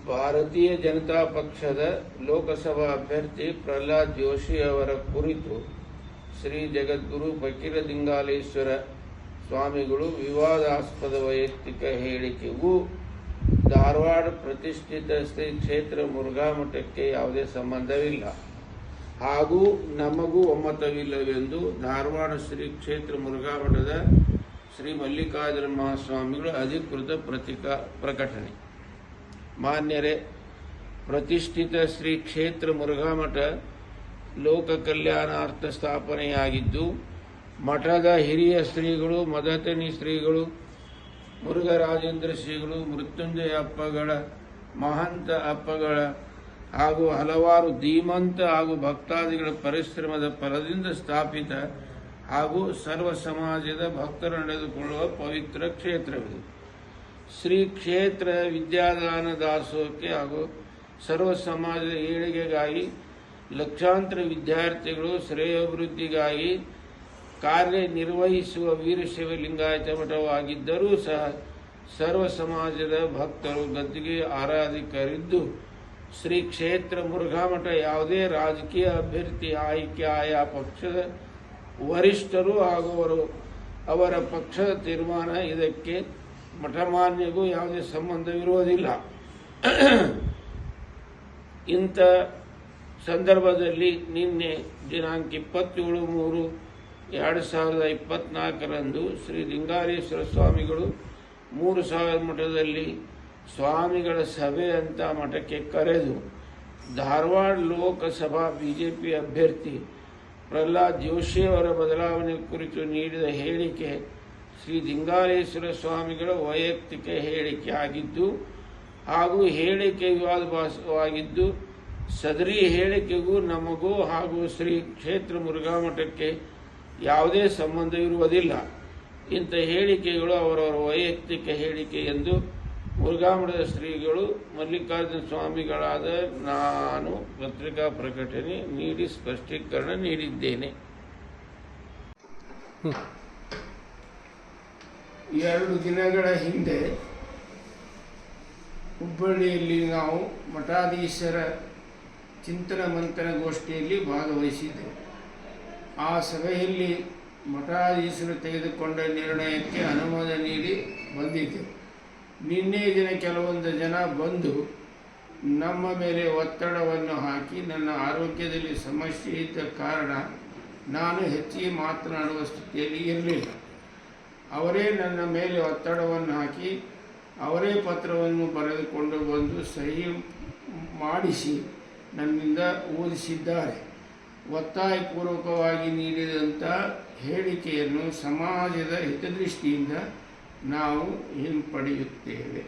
ಭಾರತೀಯ ಜನತಾ ಪಕ್ಷದ ಲೋಕಸಭಾ ಅಭ್ಯರ್ಥಿ ಪ್ರಹ್ಲಾದ್ ಜೋಶಿ ಅವರ ಕುರಿತು ಶ್ರೀ ಜಗದ್ಗುರು ಫಕೀರಲಿಂಗಾಲೇಶ್ವರ ಸ್ವಾಮಿಗಳು ವಿವಾದಾಸ್ಪದ ವೈಯಕ್ತಿಕ ಹೇಳಿಕೆಗೂ ಧಾರವಾಡ ಪ್ರತಿಷ್ಠಿತ ಶ್ರೀ ಕ್ಷೇತ್ರ ಮುರುಘಾ ಮಠಕ್ಕೆ ಯಾವುದೇ ಸಂಬಂಧವಿಲ್ಲ ಹಾಗೂ ನಮಗೂ ಒಮ್ಮತವಿಲ್ಲವೆಂದು ಧಾರವಾಡ ಶ್ರೀ ಕ್ಷೇತ್ರ ಮುರುಘಾ ಮಠದ ಶ್ರೀ ಮಲ್ಲಿಕಾರ್ಜುನ ಮಹಾಸ್ವಾಮಿಗಳು ಅಧಿಕೃತ ಪ್ರಕಟಣೆ. ಮಾನ್ಯರೇ, ಪ್ರತಿಷ್ಠಿತ ಶ್ರೀ ಕ್ಷೇತ್ರ ಮುರುಘಾ ಮಠ ಲೋಕ ಕಲ್ಯಾಣಾರ್ಥ ಸ್ಥಾಪನೆಯಾಗಿದ್ದು, ಮಠದ ಹಿರಿಯ ಶ್ರೀಗಳು, ಮದತನಿ ಶ್ರೀಗಳು, ಮುರುಘರಾಜೇಂದ್ರ ಶ್ರೀಗಳು, ಮೃತ್ಯುಂಜಯ ಅಪ್ಪಗಳ, ಮಹಂತ ಅಪ್ಪಗಳ ಹಾಗೂ ಹಲವಾರು ಧೀಮಂತ ಹಾಗೂ ಭಕ್ತಾದಿಗಳ ಪರಿಶ್ರಮದ ಫಲದಿಂದ ಸ್ಥಾಪಿತ ಹಾಗೂ ಸರ್ವ ಸಮಾಜದ ಭಕ್ತರು ನಡೆದುಕೊಳ್ಳುವ ಪವಿತ್ರ ಕ್ಷೇತ್ರವಿದೆ. ಶ್ರೀ ಕ್ಷೇತ್ರ ವಿದ್ಯಾದಾನ ದಾಸೋಹಕ್ಕೆ ಹಾಗೂ ಸರ್ವ ಸಮಾಜದ ಏಳಿಗೆಗಾಗಿ ಲಕ್ಷಾಂತರ ವಿದ್ಯಾರ್ಥಿಗಳು ಶ್ರೇಯೋಭಿವೃದ್ಧಿಗಾಗಿ ಕಾರ್ಯನಿರ್ವಹಿಸುವ ವೀರಶೈವ ಲಿಂಗಾಯತ ಮಠವಾಗಿದ್ದರೂ ಸಹ ಸರ್ವ ಸಮಾಜದ ಭಕ್ತರು ಗದ್ದುಗೆ ಆರಾಧಿಕರಿದ್ದು, ಶ್ರೀ ಕ್ಷೇತ್ರ ಮುರುಘಾ ಮಠ ಯಾವುದೇ ರಾಜಕೀಯ ಅಭ್ಯರ್ಥಿ ಆಯ್ಕೆ ಆಯಾ ಪಕ್ಷದ ವರಿಷ್ಠರು ಹಾಗೂ ಅವರ ಪಕ್ಷದ ತೀರ್ಮಾನ ಇದಕ್ಕೆ ಮಠಮಾನ್ಯಗೂ ಯಾವುದೇ ಸಂಬಂಧವಿರುವುದಿಲ್ಲ. ಇಂಥ ಸಂದರ್ಭದಲ್ಲಿ ನಿನ್ನೆ ದಿನಾಂಕ 27/3/2024 ಶ್ರೀ ಲಿಂಗಾಲೇಶ್ವರ ಸ್ವಾಮಿಗಳು 3000 ಮಠದಲ್ಲಿ ಸ್ವಾಮಿಗಳ ಸಭೆ ಅಂತ ಮಠಕ್ಕೆ ಕರೆದು ಧಾರವಾಡ ಲೋಕಸಭಾ ಬಿಜೆಪಿ ಅಭ್ಯರ್ಥಿ ಪ್ರಹ್ಲಾದ್ ಜೋಶಿ ಅವರ ಬದಲಾವಣೆ ಕುರಿತು ನೀಡಿದ ಹೇಳಿಕೆ ಶ್ರೀ ಲಿಂಗಾಲೇಶ್ವರ ಸ್ವಾಮಿಗಳ ವೈಯಕ್ತಿಕ ಹೇಳಿಕೆ ಆಗಿದ್ದು ಹಾಗೂ ಹೇಳಿಕೆ ವಿವಾದಾಸ್ಪದವಾಗಿದ್ದು, ಸದರಿ ಹೇಳಿಕೆಗೂ ನಮಗೂ ಹಾಗೂ ಶ್ರೀ ಕ್ಷೇತ್ರ ಮುರುಘಾ ಮಠಕ್ಕೆ ಯಾವುದೇ ಸಂಬಂಧವಿರುವುದಿಲ್ಲ. ಇಂಥ ಹೇಳಿಕೆಗಳು ಅವರವರ ವೈಯಕ್ತಿಕ ಹೇಳಿಕೆ ಎಂದು ಮುರುಘಾ ಮಠದ ಶ್ರೀಗಳು ಮಲ್ಲಿಕಾರ್ಜುನ ಸ್ವಾಮಿಗಳಾದ ನಾನು ಪತ್ರಿಕಾ ಪ್ರಕಟಣೆ ನೀಡಿ ಸ್ಪಷ್ಟೀಕರಣ ನೀಡಿದ್ದೇನೆ. 2 ದಿನಗಳ ಹಿಂದೆ ಹುಬ್ಬಳ್ಳಿಯಲ್ಲಿ ನಾವು ಮಠಾಧೀಶರ ಚಿಂತನ ಮಂಥನ ಗೋಷ್ಠಿಯಲ್ಲಿ ಭಾಗವಹಿಸಿದ್ದೆವು. ಆ ಸಭೆಯಲ್ಲಿ ಮಠಾಧೀಶರು ತೆಗೆದುಕೊಂಡ ನಿರ್ಣಯಕ್ಕೆ ಅನುಮೋದನೆ ನೀಡಿ ಬಂದಿದ್ದೆವು. ನಿನ್ನೆ ದಿನ ಕೆಲವೊಂದು ಜನ ಬಂದು ನಮ್ಮ ಮೇಲೆ ಒತ್ತಡವನ್ನು ಹಾಕಿ ನನ್ನ ಆರೋಗ್ಯದಲ್ಲಿ ಸಮಸ್ಯೆ ಇದ್ದ ಕಾರಣ ನಾನು ಹೆಚ್ಚಿಗೆ ಮಾತನಾಡುವ ಸ್ಥಿತಿಯಲ್ಲಿ ಇರಲಿಲ್ಲ. ಅವರೇ ನನ್ನ ಮೇಲೆ ಒತ್ತಡವನ್ನು ಹಾಕಿ ಅವರೇ ಪತ್ರವನ್ನು ಬರೆದುಕೊಂಡು ಬಂದು ಸಹಿ ಮಾಡಿಸಿ ನನ್ನಿಂದ ಓದಿಸಿದ್ದಾರೆ. ಒತ್ತಾಯಪೂರ್ವಕವಾಗಿ ನೀಡಿದಂಥ ಹೇಳಿಕೆಯನ್ನು ಸಮಾಜದ ಹಿತದೃಷ್ಟಿಯಿಂದ ನಾವು ಹಿಂಪಡೆಯುತ್ತೇವೆ.